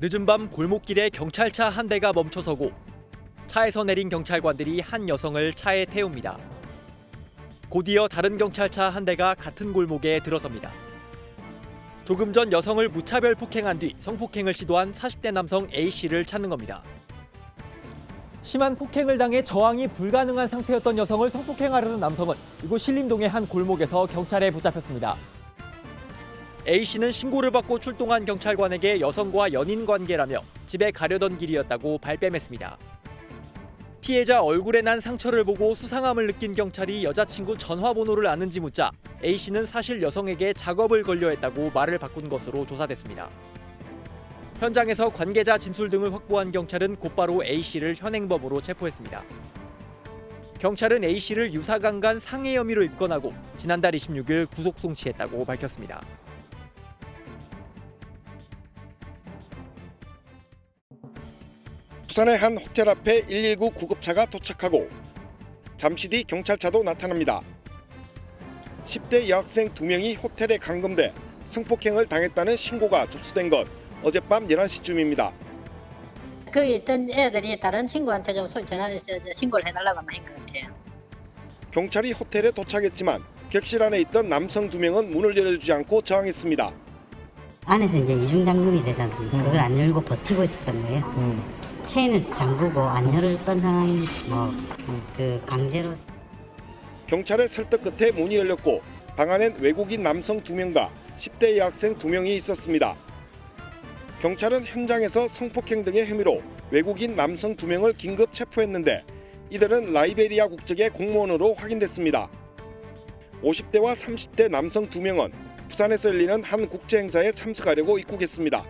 늦은 밤 골목길에 경찰차 한 대가 멈춰서고 차에서 내린 경찰관들이 한 여성을 차에 태웁니다. 곧이어 다른 경찰차 한 대가 같은 골목에 들어섭니다. 조금 전 여성을 무차별 폭행한 뒤 성폭행을 시도한 40대 남성 A씨를 찾는 겁니다. 심한 폭행을 당해 저항이 불가능한 상태였던 여성을 성폭행하려는 남성은 이곳 신림동의 한 골목에서 경찰에 붙잡혔습니다. A씨는 신고를 받고 출동한 경찰관에게 여성과 연인 관계라며 집에 가려던 길이었다고 발뺌했습니다. 피해자 얼굴에 난 상처를 보고 수상함을 느낀 경찰이 여자친구 전화번호를 아는지 묻자 A씨는 사실 여성에게 작업을 걸려했다고 말을 바꾼 것으로 조사됐습니다. 현장에서 관계자 진술 등을 확보한 경찰은 곧바로 A씨를 현행범으로 체포했습니다. 경찰은 A씨를 유사강간 상해 혐의로 입건하고 지난달 26일 구속 송치했다고 밝혔습니다. 부산의 한 호텔 앞에 119 구급차가 도착하고 잠시 뒤 경찰차도 나타납니다. 10대 여학생 2명이 호텔에 감금돼 성폭행을 당했다는 신고가 접수된 건 어젯밤 11시쯤입니다. 거기 있던 애들이 다른 친구한테 좀 전화해서 신고를 해달라고 한 것 같아요. 경찰이 호텔에 도착했지만 객실 안에 있던 남성 2명은 문을 열어주지 않고 저항했습니다. 안에서 이제 이중 잠금이 되지 않습니까? 그걸 안 열고 버티고 있었던 거예요. 체인을 잠그고 안 열었던 상황이 강제로. 경찰의 설득 끝에 문이 열렸고 방 안엔 외국인 남성 2명과 10대 여학생 2명이 있었습니다. 경찰은 현장에서 성폭행 등의 혐의로 외국인 남성 2명을 긴급 체포했는데 이들은 라이베리아 국적의 공무원으로 확인됐습니다. 50대와 30대 남성 2명은 부산에서 열리는 한 국제 행사에 참석하려고 입국했습니다.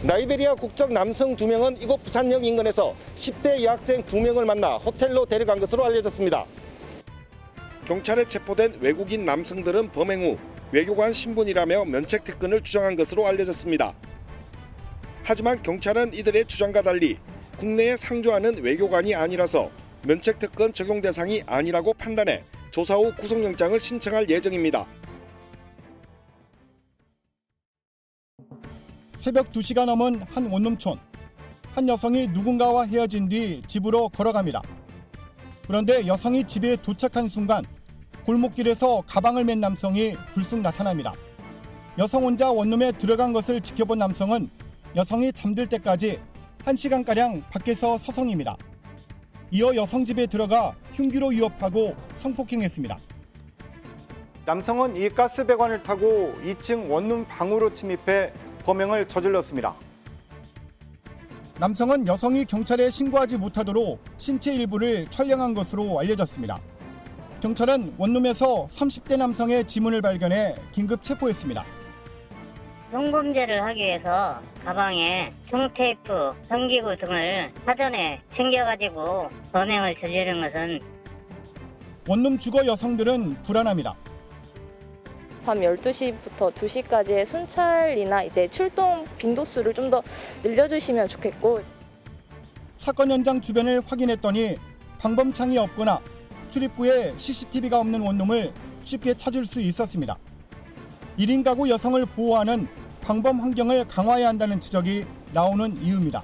라이베리아 국적 남성 2명은 이곳 부산역 인근에서 10대 여학생 2명을 만나 호텔로 데려간 것으로 알려졌습니다. 경찰에 체포된 외국인 남성들은 범행 후 외교관 신분이라며 면책 특권을 주장한 것으로 알려졌습니다. 하지만 경찰은 이들의 주장과 달리 국내에 상주하는 외교관이 아니라서 면책 특권 적용 대상이 아니라고 판단해 조사 후 구속영장을 신청할 예정입니다. 새벽 2시가 넘은 한 원룸촌. 한 여성이 누군가와 헤어진 뒤 집으로 걸어갑니다. 그런데 여성이 집에 도착한 순간 골목길에서 가방을 맨 남성이 불쑥 나타납니다. 여성 혼자 원룸에 들어간 것을 지켜본 남성은 여성이 잠들 때까지 1시간가량 밖에서 서성입니다. 이어 여성 집에 들어가 흉기로 위협하고 성폭행했습니다. 남성은 이 가스배관을 타고 2층 원룸 방으로 침입해 범행을 저질렀습니다. 남성은 여성이 경찰에 신고하지 못하도록 신체 일부를 촬영한 것으로 알려졌습니다. 경찰은 원룸에서 30대 남성의 지문을 발견해 긴급 체포했습니다. 성범죄를 하기 위해서 가방에 총테이프, 전기구 등을 사전에 챙겨가지고 범행을 저지른 것은 원룸 주거 여성들은 불안합니다. 밤 12시부터 2시까지의 순찰이나 이제 출동 빈도수를 좀 더 늘려주시면 좋겠고. 사건 현장 주변을 확인했더니 방범창이 없거나 출입구에 CCTV가 없는 원룸을 쉽게 찾을 수 있었습니다. 1인 가구 여성을 보호하는 방범 환경을 강화해야 한다는 지적이 나오는 이유입니다.